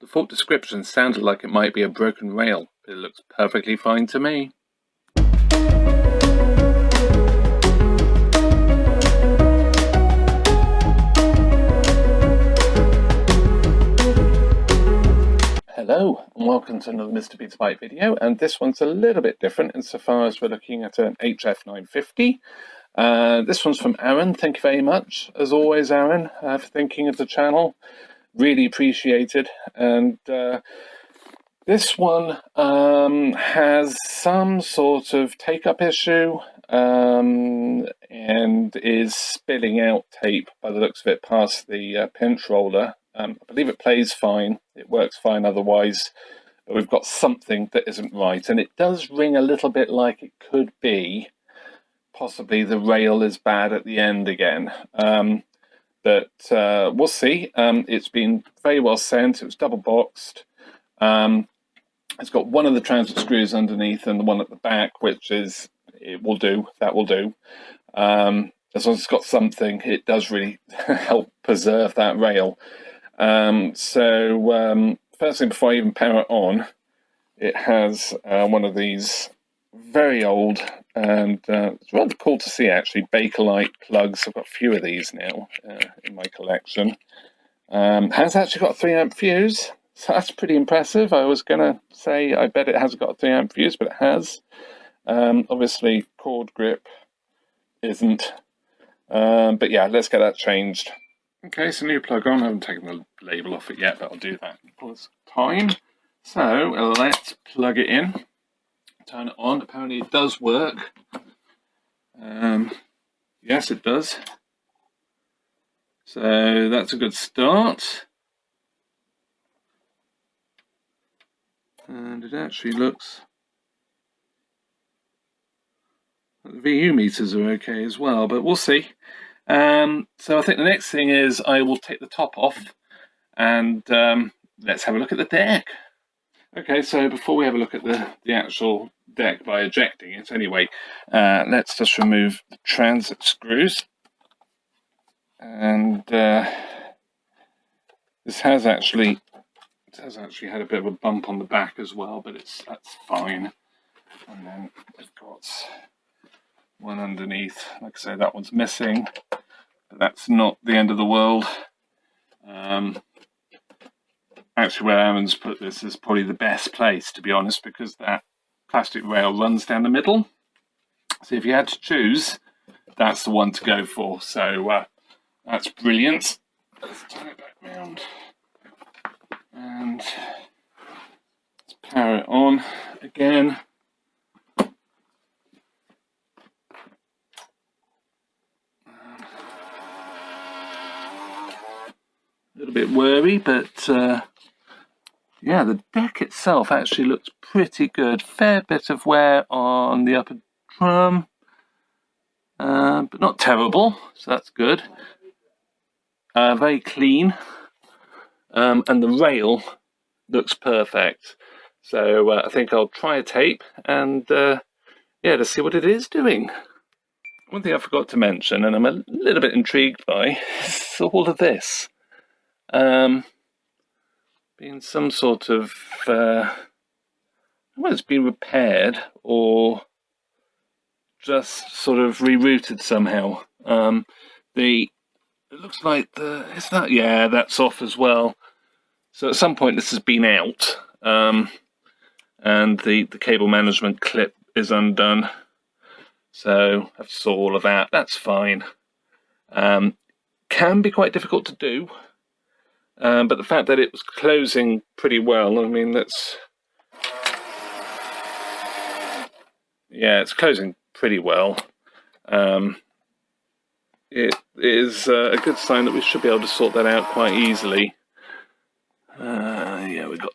full description sounded like it might be a broken rail, but it looks perfectly fine to me. Hello and welcome to another Mr. Beats Bike video, and this one's a little bit different insofar as we're looking at an HF950. This one's from Aaron. Thank you very much, as always, Aaron, for thinking of the channel. Really appreciated. And this one has some sort of take-up issue and is spilling out tape by the looks of it past the pinch roller. I believe it plays fine, it works fine otherwise, but we've got something that isn't right, and it does ring a little bit like it could be possibly the rail is bad at the end again, but we'll see. It's been very well sent. It was double boxed. It's got one of the transit screws underneath and the one at the back, which is, it will do, that will do. As long as it's got something, it does really help preserve that rail. First thing, before I even power it on, it has one of these very old, and it's rather cool to see actually, Bakelite plugs. I've got a few of these now in my collection. Has actually got a 3-amp fuse, so that's pretty impressive. I was going to say I bet it hasn't got a 3-amp fuse, but it has. Obviously cord grip isn't, but yeah, let's get that changed. Okay, so new plug on. I haven't taken the label off it yet, but I'll do that in time. So let's plug it in, turn it on. Apparently it does work. Yes, it does. So that's a good start. And it actually looks like the VU meters are okay as well, but we'll see. So I think the next thing is I will take the top off and let's have a look at the deck. Okay, so before we have a look at the actual deck by ejecting it anyway, let's just remove the transit screws. And this has actually had a bit of a bump on the back as well, but that's fine. And then we've got one underneath. Like I say, that one's missing, but that's not the end of the world. Actually, where Aaron's put this is probably the best place, to be honest, because that plastic rail runs down the middle. So if you had to choose, that's the one to go for. So that's brilliant. Let's turn it back round and let's power it on again. A little bit worry, but yeah, the deck itself actually looks pretty good. Fair bit of wear on the upper drum, but not terrible, so that's good. Very clean, and the rail looks perfect. So I think I'll try a tape and yeah, to see what it is doing. One thing I forgot to mention, and I'm a little bit intrigued by, is all of this. Being some sort of, well, it's been repaired or just sort of rerouted somehow. It looks like is that, yeah, that's off as well. So at some point this has been out, and the cable management clip is undone. So I saw all of that. That's fine. Can be quite difficult to do. But the fact that it was closing pretty well, I mean, yeah, it's closing pretty well. It is a good sign that we should be able to sort that out quite easily. Yeah, we've got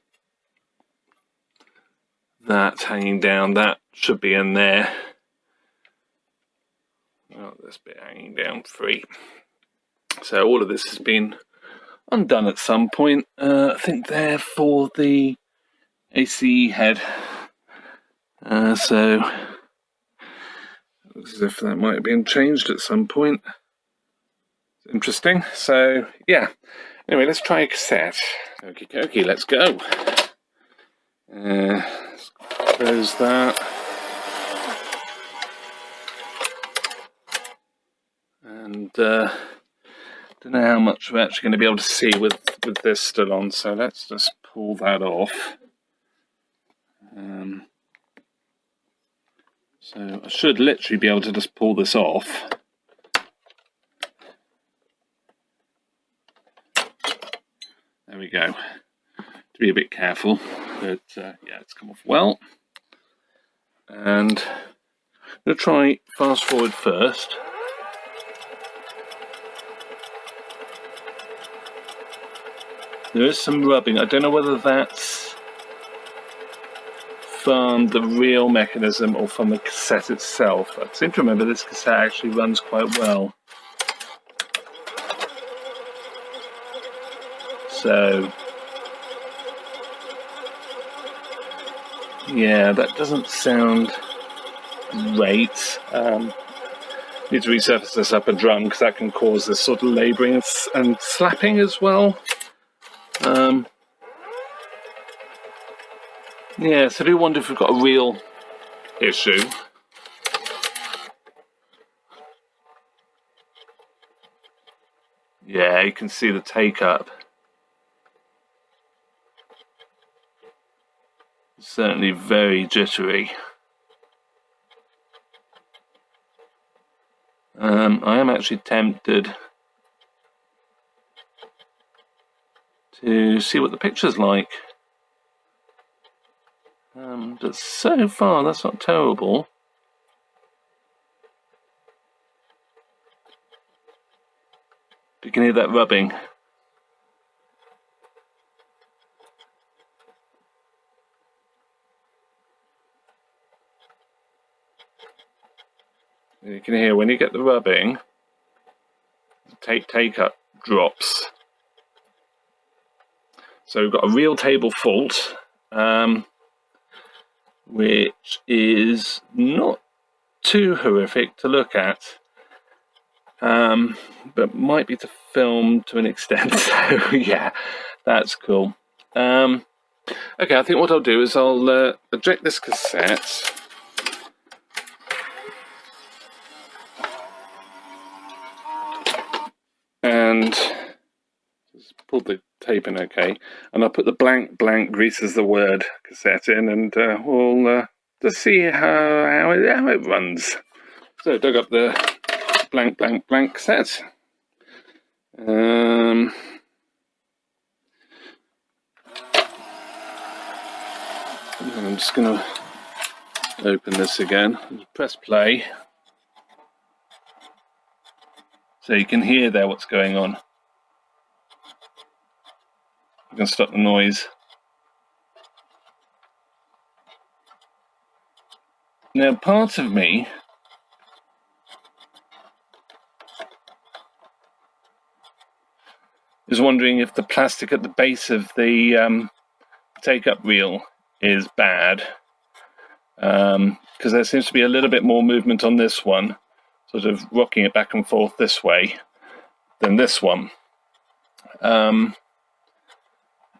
that hanging down. That should be in there. Well, this bit hanging down free. So all of this has been undone at some point. I think they're for the ACE head. So it looks as if that might have been changed at some point. Interesting. So yeah, anyway, let's try a cassette. Okie dokie, let's go. Let's close that. And don't know how much we're actually going to be able to see with this still on, so let's just pull that off. So I should literally be able to just pull this off. There we go. To be a bit careful, but yeah, it's come off well. And I'm going to try fast forward first. There is some rubbing. I don't know whether that's from the real mechanism or from the cassette itself. I seem to remember this cassette actually runs quite well. So, yeah, that doesn't sound great. Need to resurface this upper drum because that can cause this sort of labouring and slapping as well. Yeah, so I do wonder if we've got a real issue. Yeah, you can see the take-up. Certainly very jittery. I am actually tempted to see what the picture's like. But so far, that's not terrible. You can hear that rubbing. You can hear when you get the rubbing, the take-up drops. So we've got a real table fault, which is not too horrific to look at, but might be to film to an extent. So yeah, that's cool. Okay, I think what I'll do is I'll eject this cassette. And just pull the tape in okay, and I'll put the blank greases the word cassette in, and we'll just see how it runs. So dug up the blank cassette. I'm just going to open this again, press play. So you can hear there what's going on. I can stop the noise. Now, part of me is wondering if the plastic at the base of the take-up reel is bad, because there seems to be a little bit more movement on this one, sort of rocking it back and forth this way, than this one.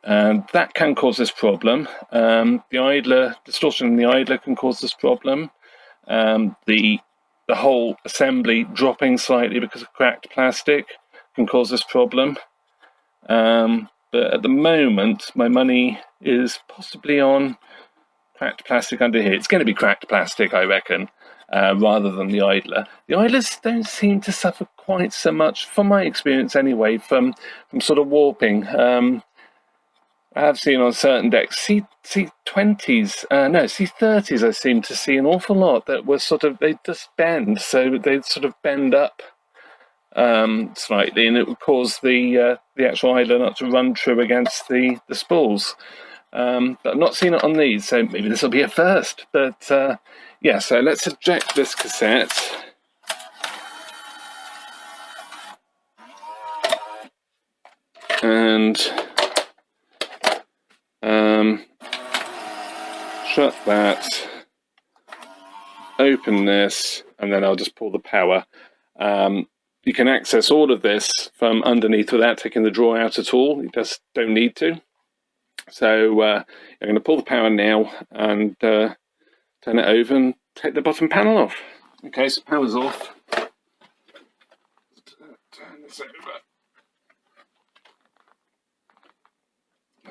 And that can cause this problem. The idler, distortion in the idler can cause this problem. The whole assembly dropping slightly because of cracked plastic can cause this problem. But at the moment, my money is possibly on cracked plastic under here. It's going to be cracked plastic, I reckon, rather than the idler. The idlers don't seem to suffer quite so much, from my experience anyway, from sort of warping. I have seen on certain decks, C20s, no, C30s I seem to see an awful lot that were sort of, they just bend, so they sort of bend up slightly, and it would cause the actual idler not to run true against the spools. But I've not seen it on these, so maybe this will be a first. But yeah, so let's eject this cassette. And shut that, open this, and then I'll just pull the power. You can access all of this from underneath without taking the drawer out at all. You just don't need to. So I'm going to pull the power now and turn it over and take the bottom panel off. Okay, so power's off. Turn this over.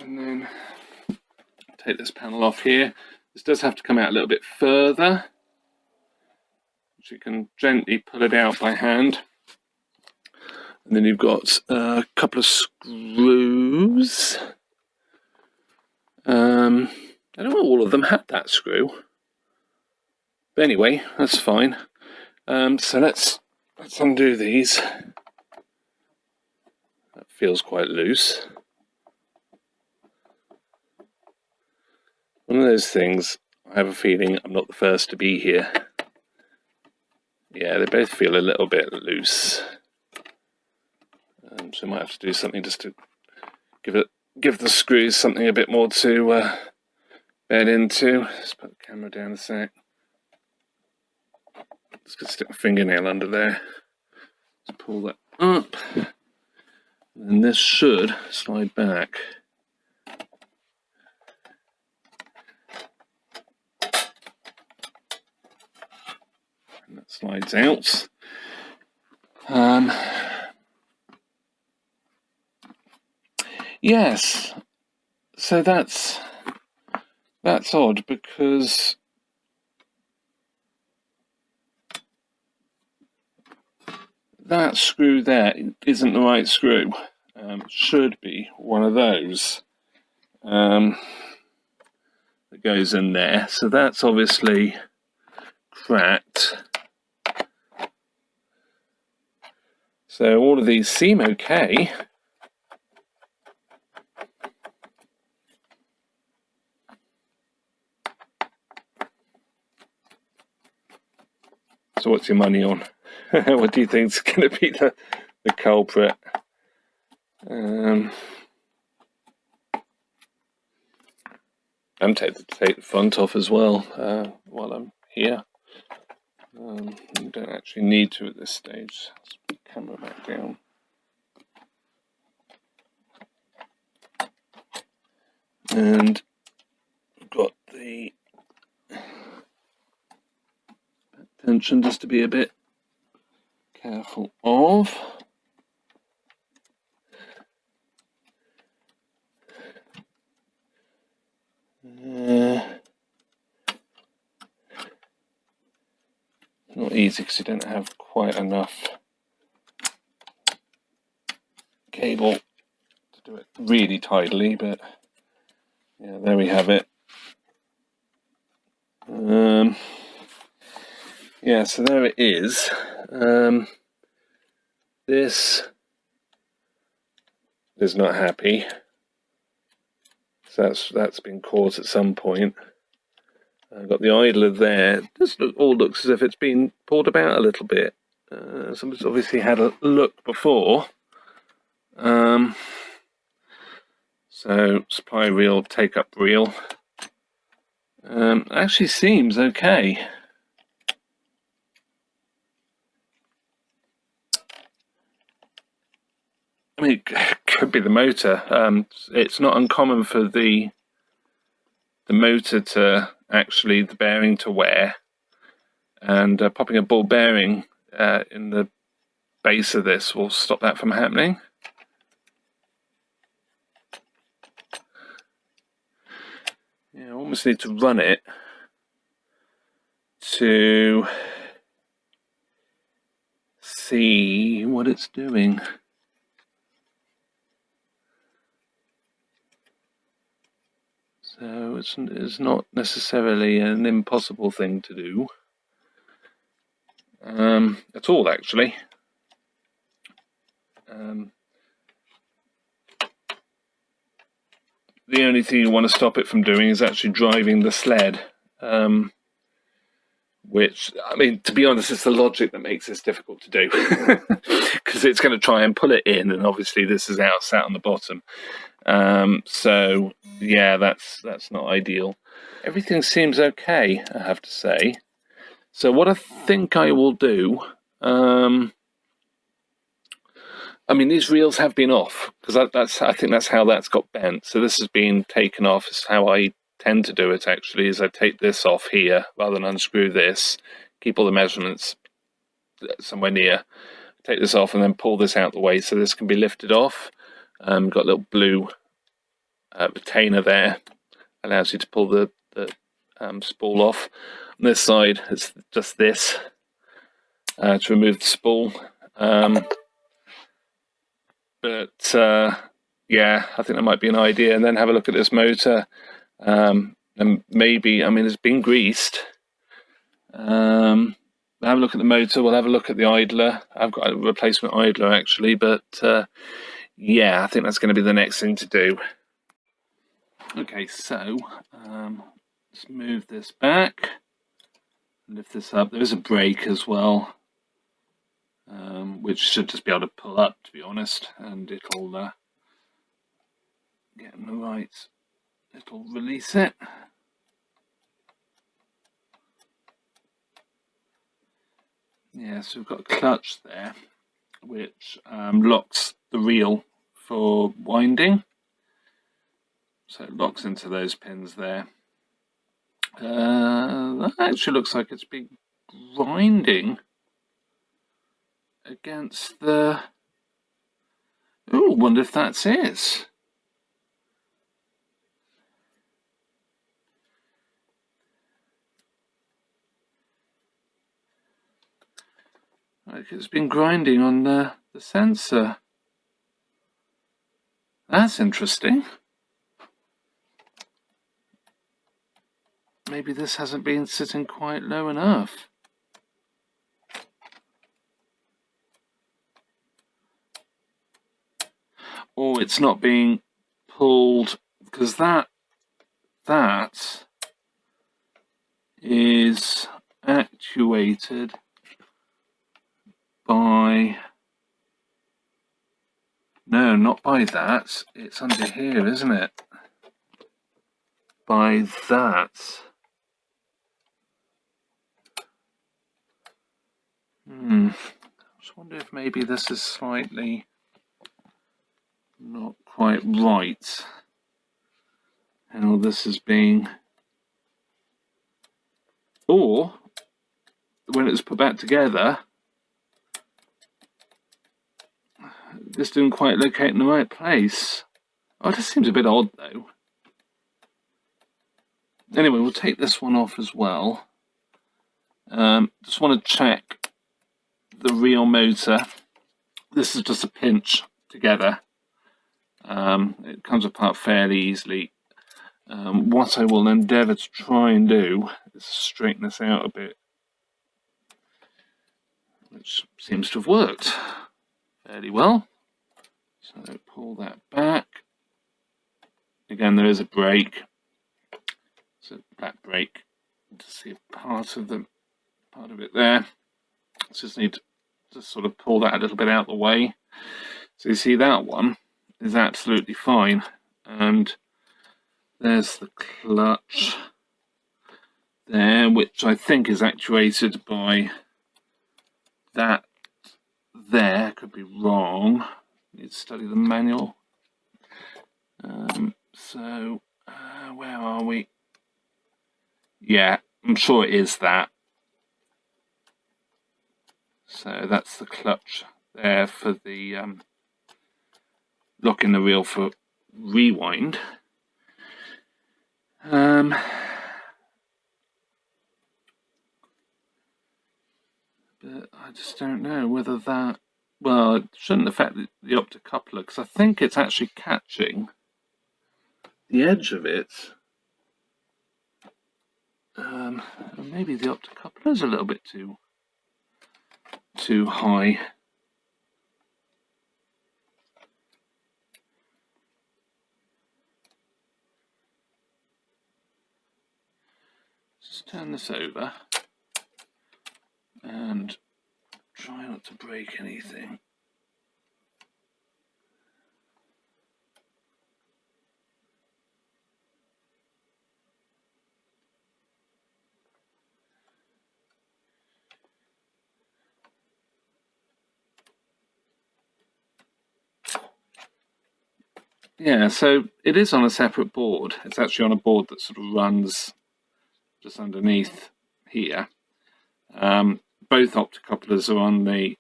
And then take this panel off here. This does have to come out a little bit further, which you can gently pull it out by hand. And then you've got a couple of screws. I don't know, all of them had that screw. But anyway, that's fine. So let's undo these. That feels quite loose. One of those things, I have a feeling I'm not the first to be here. Yeah, they both feel a little bit loose. So I might have to do something just to give the screws something a bit more to bed into. Let's put the camera down a sec. Just gonna stick my fingernail under there. Let's pull that up. And this should slide back. And that slides out. Yes, so that's odd because that screw there isn't the right screw. Should be one of those that goes in there. So that's obviously cracked. So all of these seem okay. So what's your money on? What do you think is going to be the culprit? I'm tempted to take the front off as well while I'm here. You don't actually need to at this stage. Let's put the camera back down. And we've got the tension just to be a bit careful of. Not easy because you don't have quite enough cable to do it really tidily, but yeah, there we have it. Yeah, so there it is. This is not happy. So that's been caught at some point. I've got the idler there. This all looks as if it's been pulled about a little bit. Somebody's obviously had a look before. So supply reel, take up reel. Actually seems okay. I mean, it could be the motor. It's not uncommon for the motor to actually, the bearing to wear, and popping a ball bearing in the base of this will stop that from happening. Yeah, I almost need to run it to see what it's doing. So it's not necessarily an impossible thing to do at all, actually. The only thing you want to stop it from doing is actually driving the sled, which, I mean, to be honest, it's the logic that makes this difficult to do, because it's going to try and pull it in, and obviously this is out sat on the bottom. So yeah, that's not ideal. Everything seems okay, I have to say. So what I think I will do, I mean, these reels have been off, because I think that's how that's got bent. So this has been taken off. It's how I tend to do it, actually, is I take this off here rather than unscrew this, keep all the measurements somewhere near, take this off and then pull this out the way so this can be lifted off. Got a little blue retainer there, allows you to pull the spool off. On this side, it's just this to remove the spool. But yeah, I think that might be an idea. And then have a look at this motor. And maybe, I mean, it's been greased. Have a look at the motor. We'll have a look at the idler. I've got a replacement idler, actually. But yeah, I think that's going to be the next thing to do. Okay, so let's move this back. Lift this up. There is a brake as well, which should just be able to pull up, to be honest, and it'll get in the right, it'll release it. Yeah, so we've got a clutch there, which locks the reel for winding. So it locks into those pins there. That actually looks like it's been grinding against the... Oh, wonder if that's it. Like it's been grinding on the sensor. That's interesting. Maybe this hasn't been sitting quite low enough. Or it's not being pulled, because that is actuated by... No, not by that. It's under here, isn't it? By that. I just wonder if maybe this is slightly not quite right. How this is being... Or, when it's put back together, this didn't quite locate in the right place. Oh, it just seems a bit odd, though. Anyway, we'll take this one off as well. Just want to check the real motor. This is just a pinch together. It comes apart fairly easily. What I will endeavour to try and do is straighten this out a bit, which seems to have worked fairly well. So pull that back. Again, there is a brake. So that brake, to see a part of it there. Just need to sort of pull that a little bit out of the way. So you see that one is absolutely fine, and there's the clutch there, which I think is actuated by that there. Could be wrong. Need to study the manual. So where are we? Yeah, I'm sure it is that. So that's the clutch there for the locking the reel for rewind. But I just don't know whether that... Well, it shouldn't affect the optocoupler, because I think it's actually catching the edge of it. Maybe the optocoupler is a little bit too high. Just turn this over and try not to break anything. Yeah, so it is on a separate board. It's actually on a board that sort of runs just underneath here. Both optocouplers are on the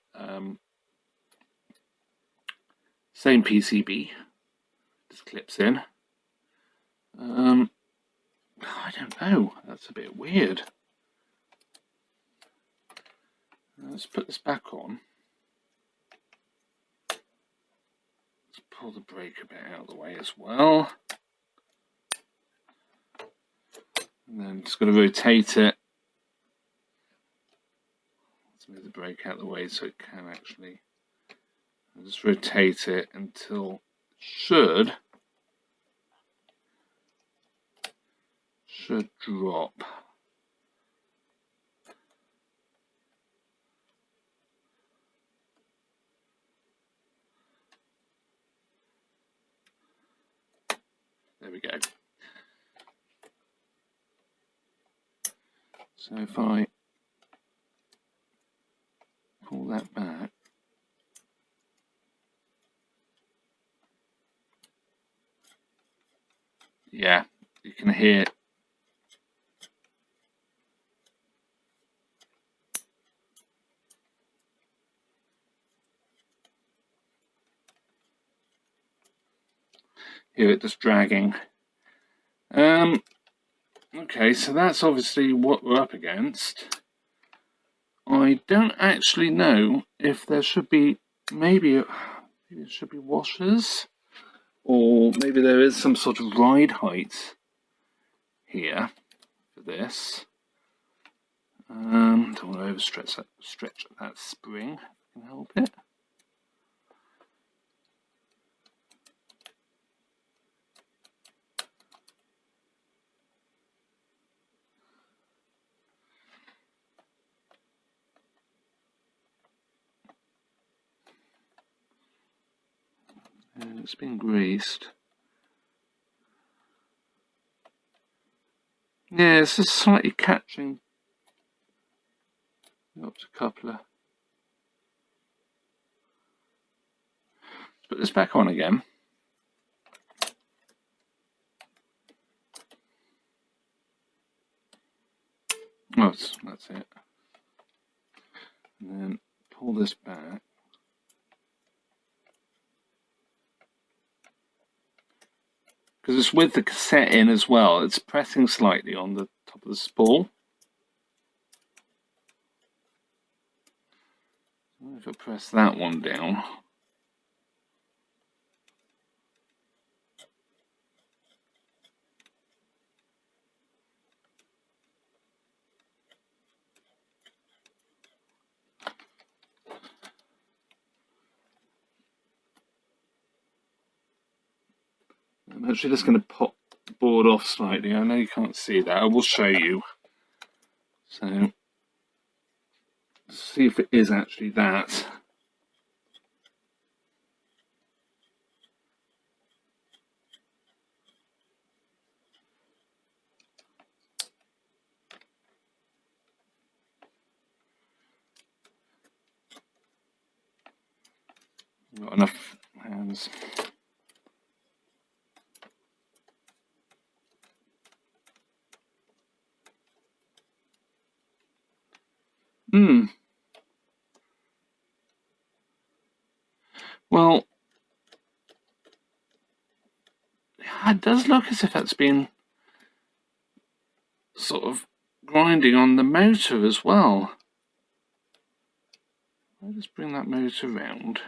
same PCB. Just clips in. I don't know. That's a bit weird. Let's put this back on. Let's pull the breaker bit out of the way as well. And then just got to rotate it. Let's move the brake out of the way so it can actually. I'll just rotate it until it should drop. There we go. So if I pull that back, yeah, you can hear it just dragging. Okay, so that's obviously what we're up against. I don't actually know if there should be maybe it should be washers, or maybe there is some sort of ride height here for this. Don't want to overstretch that spring. If I can help it. And it's been greased. Yeah, it's just slightly catching the optocoupler. Put this back on again. Oh, that's it. And then pull this back. Because it's with the cassette in as well, it's pressing slightly on the top of the spool. If I press that one down, I'm actually just going to pop the board off slightly. I know you can't see that. I will show you. So, see if it is actually that. Got enough hands. Well, it does look as if that's been sort of grinding on the motor as well. I'll just bring that motor round.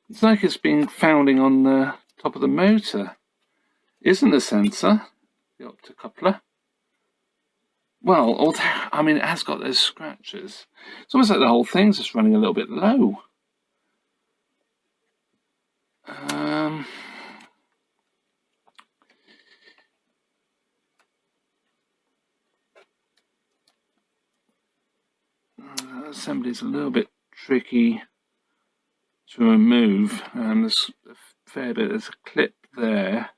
It's like it's been founding on the top of the motor. Isn't the sensor, the optocoupler? Well, although, I mean, it has got those scratches. It's almost like the whole thing's just running a little bit low. Assembly's a little bit tricky to remove. There's a fair bit. There's a clip there.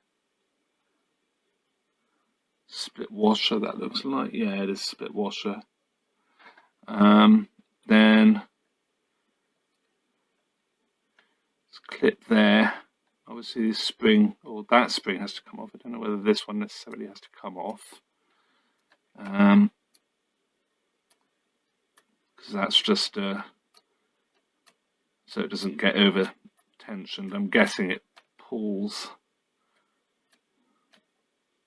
split washer, that looks like. Yeah, it is split washer. Then it's clip there. Obviously this spring, or that spring has to come off. I don't know whether this one necessarily has to come off. Because that's just so it doesn't get over tensioned. I'm guessing it pulls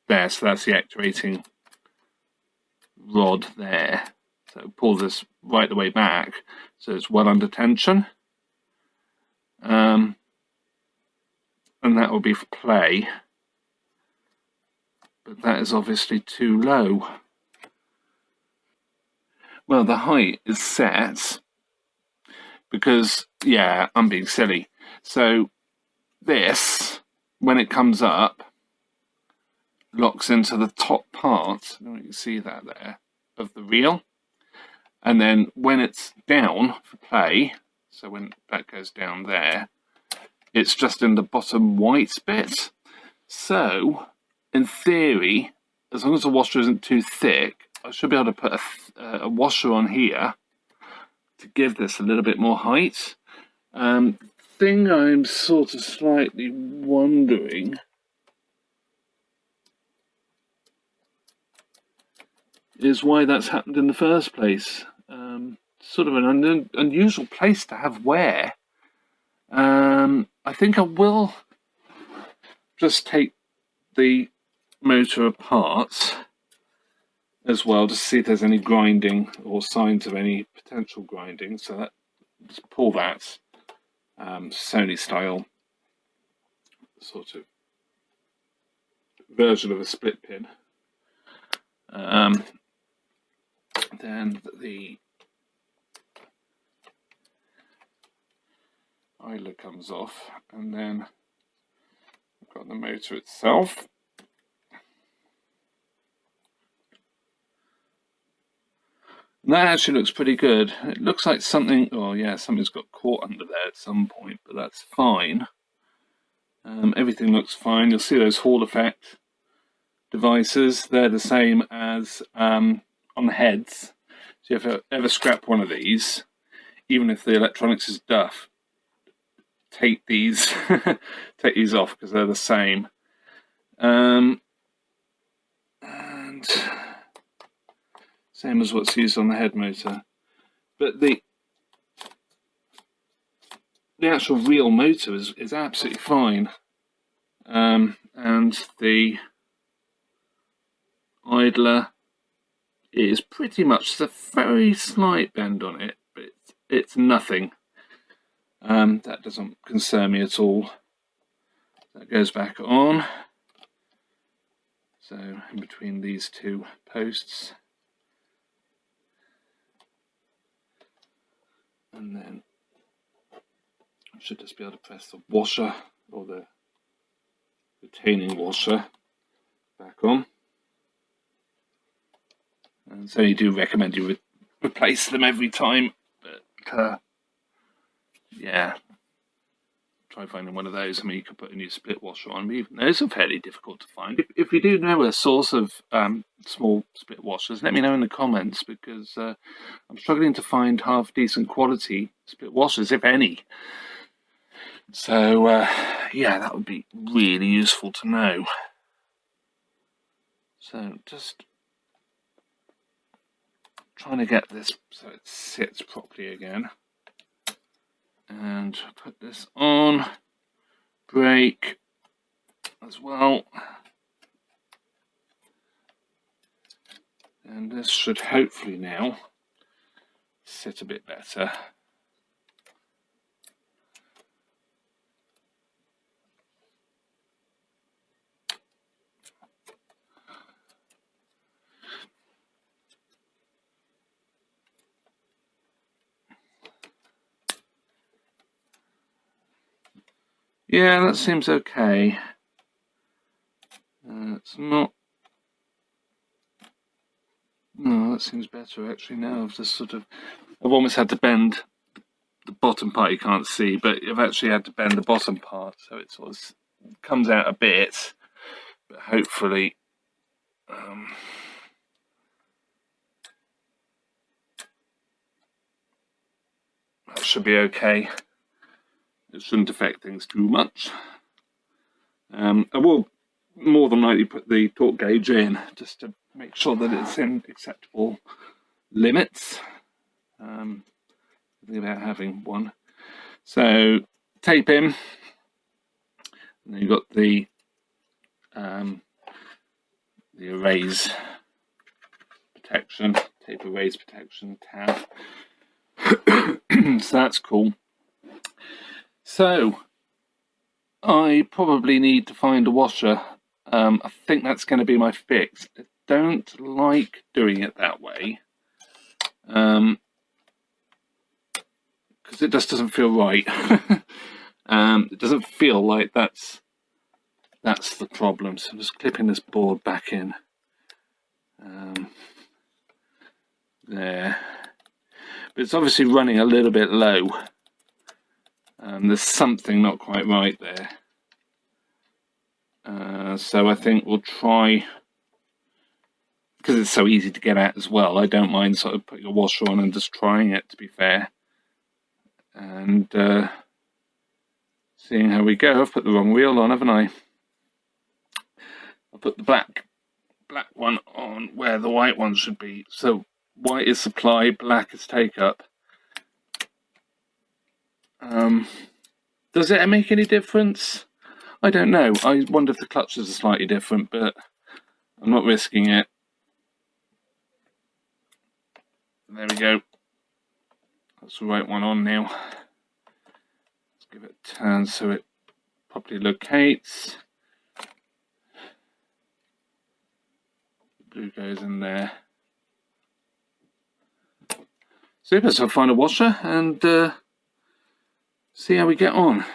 there, so that's the actuating rod there. So it pulls this right the way back, so it's well under tension. And that will be for play, but that is obviously too low. Well, the height is set because, yeah, I'm being silly. So this, when it comes up, locks into the top part, I don't know if you can see that there, of the reel. And then when it's down for play, so when that goes down there, it's just in the bottom white bit. So, in theory, as long as the washer isn't too thick, I should be able to put a washer on here to give this a little bit more height. Thing I'm sort of slightly wondering is why that's happened in the first place. Sort of an unusual place to have wear. I think I will just take the motor apart as well to see if there's any grinding or signs of any potential grinding. So that, just pull that Sony style sort of version of a split pin. Then the idler comes off, and then I've got the motor itself. And that actually looks pretty good. It looks like something, oh yeah, something's got caught under there at some point, but that's fine. Everything looks fine. You'll see those Hall effect devices. They're the same as on the heads. So if you ever scrap one of these, even if the electronics is duff, take these take these off because they're the same. And same as what's used on the head motor. But the actual real motor is absolutely fine. And the idler is pretty much a very slight bend on it, but it's nothing. That doesn't concern me at all. That goes back on. So in between these two posts. And then I should just be able to press the washer or the retaining washer back on. And so you do recommend you replace them every time, but yeah, try finding one of those. I mean, you could put a new split washer on, but even those are fairly difficult to find. If you do know a source of small split washers, let me know in the comments, because I'm struggling to find half decent quality split washers, if any. So yeah, that would be really useful to know. So just trying to get this so it sits properly again. And put this on, brake as well, and this should hopefully now sit a bit better. Yeah, that seems okay. It's not. No, that seems better actually. Now I've just I've almost had to bend the bottom part. You can't see, but I've actually had to bend the bottom part, so it sort of comes out a bit. But hopefully, That should be okay. It shouldn't affect things too much. I will more than likely put the torque gauge in just to make sure that it's in acceptable limits. Think about having one. So tape in, and then you've got the erase protection, tape erase protection tab. So that's cool. So I probably need to find a washer. I think that's going to be my fix. I don't like doing it that way because it just doesn't feel right. It doesn't feel like that's the problem. So I'm just clipping this board back in. There. But it's obviously running a little bit low. There's something not quite right there. So I think we'll try, because it's so easy to get at as well, I don't mind sort of putting a washer on and just trying it, to be fair. And seeing how we go. I've put the wrong wheel on, haven't I? I'll put the black one on where the white one should be. So white is supply, black is take up. Does it make any difference? I don't know. I wonder if the clutches are slightly different, but I'm not risking it. There we go. That's the right one on now. Let's give it a turn so it properly locates. Glue goes in there. Super, so I'll find a washer and see how we get on.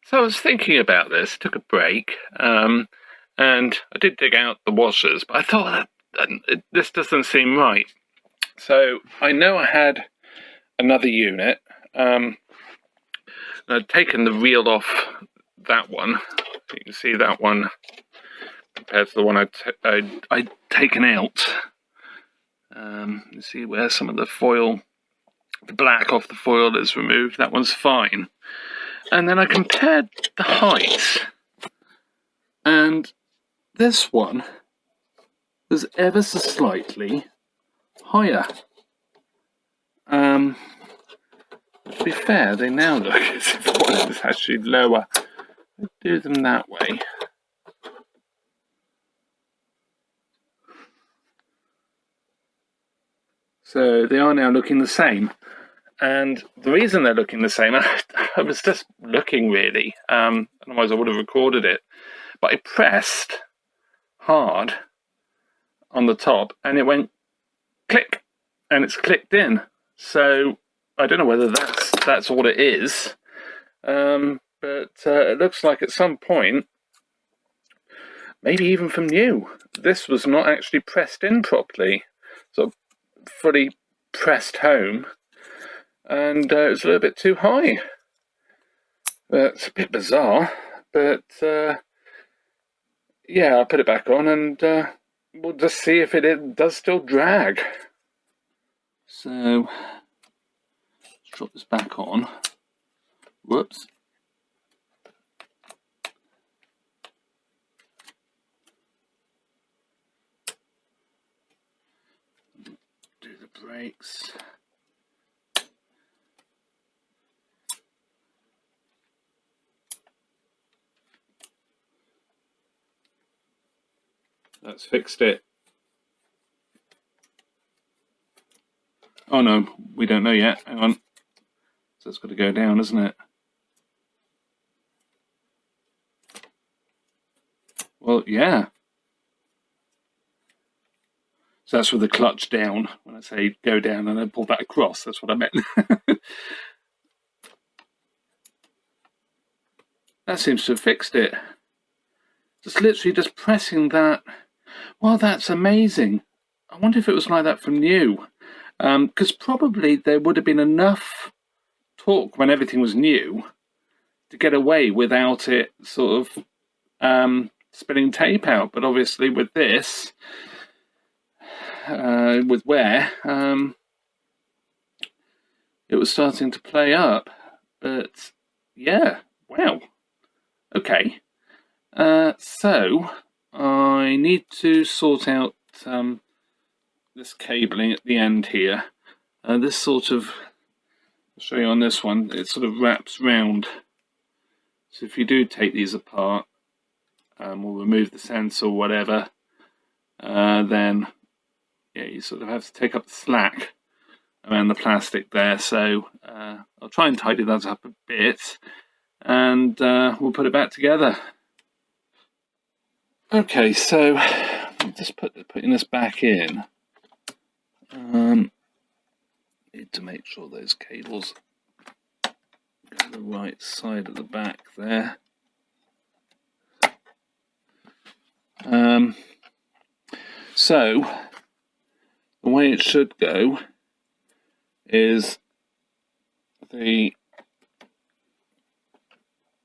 So I was thinking about this, took a break, and I did dig out the washers, but I thought this doesn't seem right. So I know I had another unit. I'd taken the reel off that one. You can see that one compared to the one I'd taken out. You see where some of the foil, the black off the foil is removed. That one's fine. And then I compared the height, and this one was ever so slightly higher. To be fair, they now look as if one is actually lower. I do them that way. So they are now looking the same. And the reason they're looking the same, I was just looking really, otherwise I would have recorded it, but I pressed hard on the top and it went click, and it's clicked in. So I don't know whether that's all it is, but it looks like at some point, maybe even from new, this was not actually pressed in properly, sort of fully pressed home. And it was a little bit too high. It's a bit bizarre, but yeah, I'll put it back on and we'll just see if it does still drag. So, let's drop this back on. Whoops. Do the brakes. That's fixed it. Oh no, we don't know yet. Hang on. So it's got to go down, isn't it? Well, yeah. So that's with the clutch down. When I say go down and then pull that across, that's what I meant. That seems to have fixed it. Just literally just pressing that. Well, that's amazing. I wonder if it was like that from new. Because probably there would have been enough torque when everything was new to get away without it sort of spilling tape out, but obviously with this, with wear, it was starting to play up. But yeah, wow. Okay, so I need to sort out this cabling at the end here. This sort of, I'll show you on this one, it sort of wraps round. So if you do take these apart, or remove the sensor or whatever, then yeah, you sort of have to take up the slack around the plastic there. So I'll try and tidy that up a bit, and we'll put it back together. Okay, so just putting this back in. Need to make sure those cables go to the right side of the back there. So the way it should go is the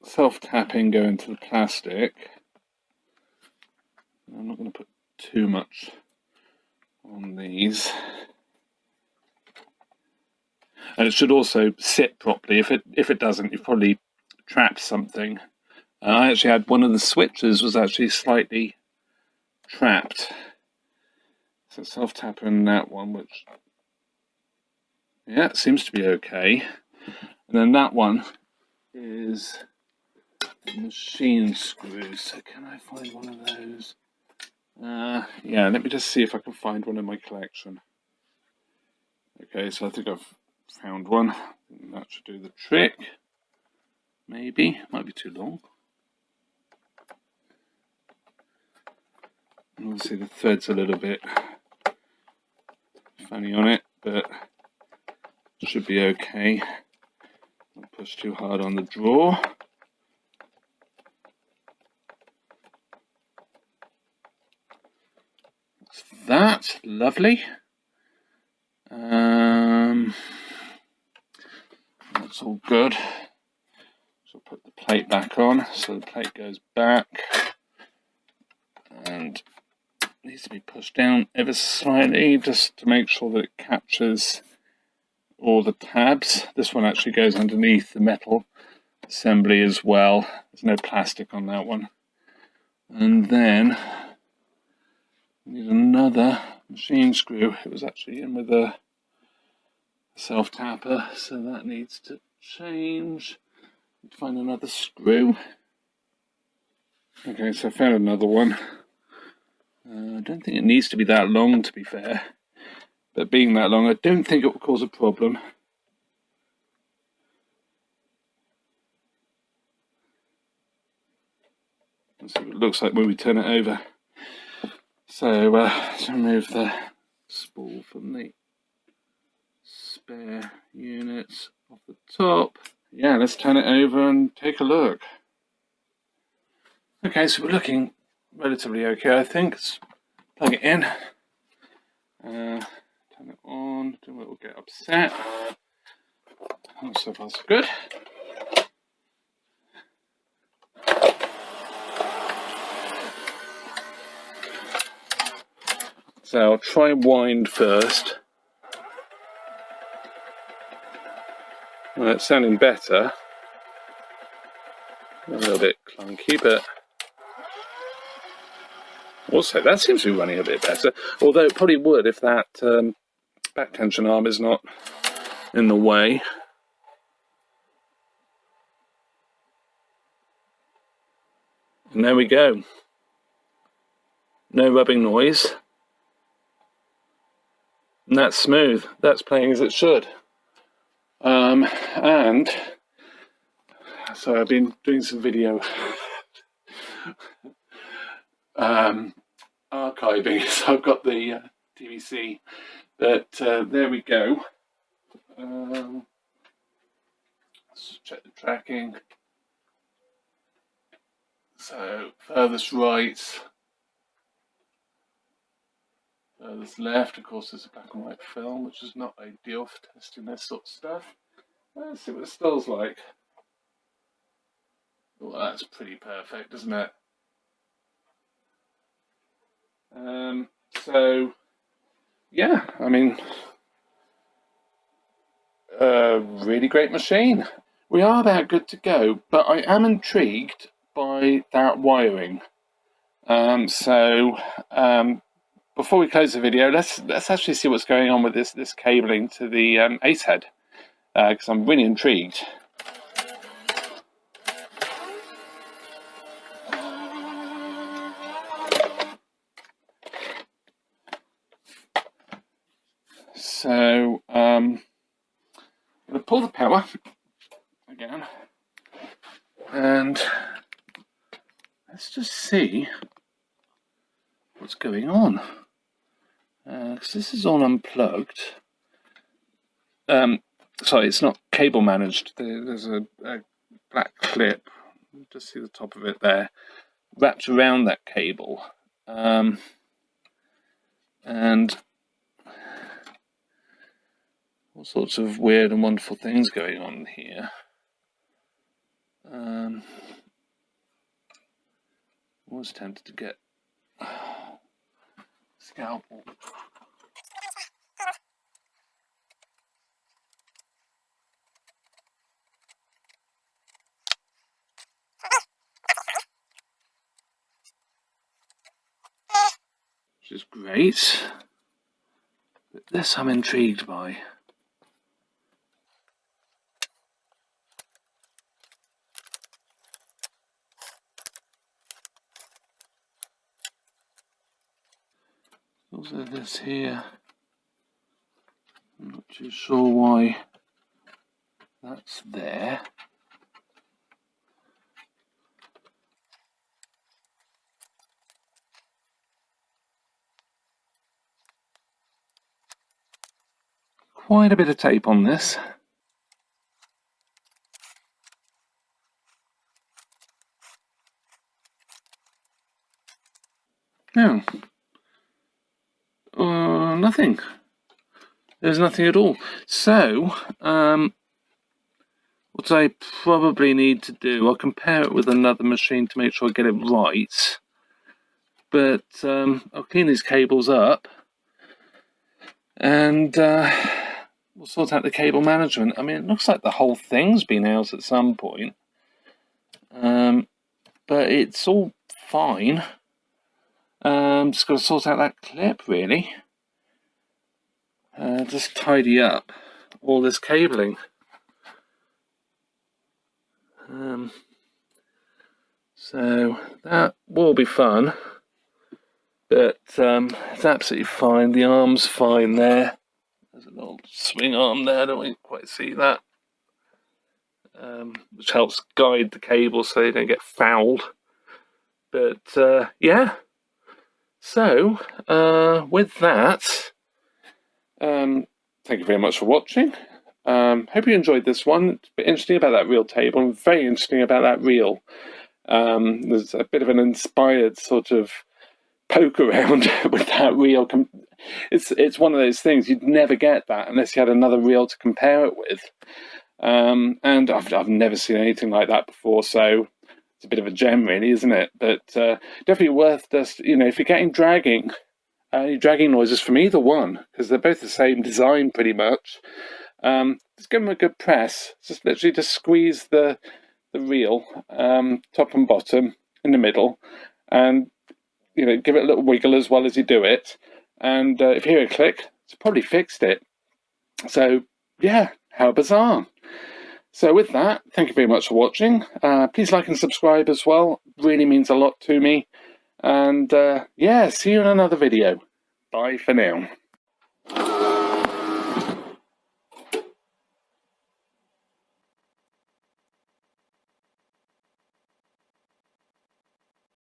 self-tapping go into the plastic. I'm not going to put too much on these. And it should also sit properly. If it doesn't, you've probably trapped something. I actually had one of the switches was actually slightly trapped. So self-tapper in that one, which, yeah, it seems to be okay. And then that one is machine screws. So can I find one of those? Yeah, let me just see if I can find one in my collection. Okay, so I think I've found one. I think that should do the trick. Maybe. Might be too long. And obviously the thread's a little bit funny on it, but it should be okay. Don't push too hard on the drawer. That's lovely. That's all good. So put the plate back on. So the plate goes back and needs to be pushed down ever so slightly just to make sure that it captures all the tabs. This one actually goes underneath the metal assembly as well. There's no plastic on that one. And then we need another machine screw. It was actually in with a self-tapper, so that needs to change. Need to find another screw. Okay, so I found another one. I don't think it needs to be that long, to be fair, but being that long, I don't think it will cause a problem. That's what it looks like when we turn it over. So let's remove the spool from the spare units off the top. Yeah, let's turn it over and take a look. Okay, so we're looking relatively okay, I think. Let's plug it in. Turn it on. Don't let it get upset. So far so good. So I'll try wind first. Well, it's sounding better. A little bit clunky, but also that seems to be running a bit better. Although it probably would if that back tension arm is not in the way. And there we go. No rubbing noise. And that's smooth. That's playing as it should. And so I've been doing some video archiving, so I've got the DVC, but there we go. Let's check the tracking. So furthest right, furthest left, of course there's a black and white film, which is not ideal for testing this sort of stuff. Let's see what it stills like. Well, that's pretty perfect, isn't it? So yeah, I mean, a really great machine. We are about good to go, but I am intrigued by that wiring. Before we close the video, let's actually see what's going on with this cabling to the ACE head, because I'm really intrigued. So I'm going to pull the power again, and let's just see what's going on, because this is all unplugged. Sorry, it's not cable managed. There's a black clip, just see the top of it there, wrapped around that cable, and all sorts of weird and wonderful things going on here. Was tempted to get scalpel. Which is great, but this I'm intrigued by. Also this here, I'm not too sure why that's there. Quite a bit of tape on this. No. Nothing. There's nothing at all. So, what I probably need to do, I'll compare it with another machine to make sure I get it right. But I'll clean these cables up, and we'll sort out the cable management. I mean, it looks like the whole thing's been out at some point, but it's all fine. Just got to sort out that clip, really. Just tidy up all this cabling. So that will be fun, but it's absolutely fine. The arm's fine there. There's a little swing arm there, I don't quite see that, which helps guide the cable so they don't get fouled. But yeah, so with that, thank you very much for watching. Hope you enjoyed this one. It's a bit interesting about that reel table, and very interesting about that reel. There's a bit of an inspired sort of poke around with that reel. It's one of those things, you'd never get that unless you had another reel to compare it with. And I've never seen anything like that before, so it's a bit of a gem, really, isn't it? But definitely worth just, if you're getting dragging noises from either one, because they're both the same design pretty much, just give them a good press. Just literally just squeeze the reel, top and bottom, in the middle, and give it a little wiggle as well as you do it. And if you hear a click, it's probably fixed it. So yeah, how bizarre. So with that, thank you very much for watching. Please like and subscribe as well. Really means a lot to me. And yeah, see you in another video. Bye for now.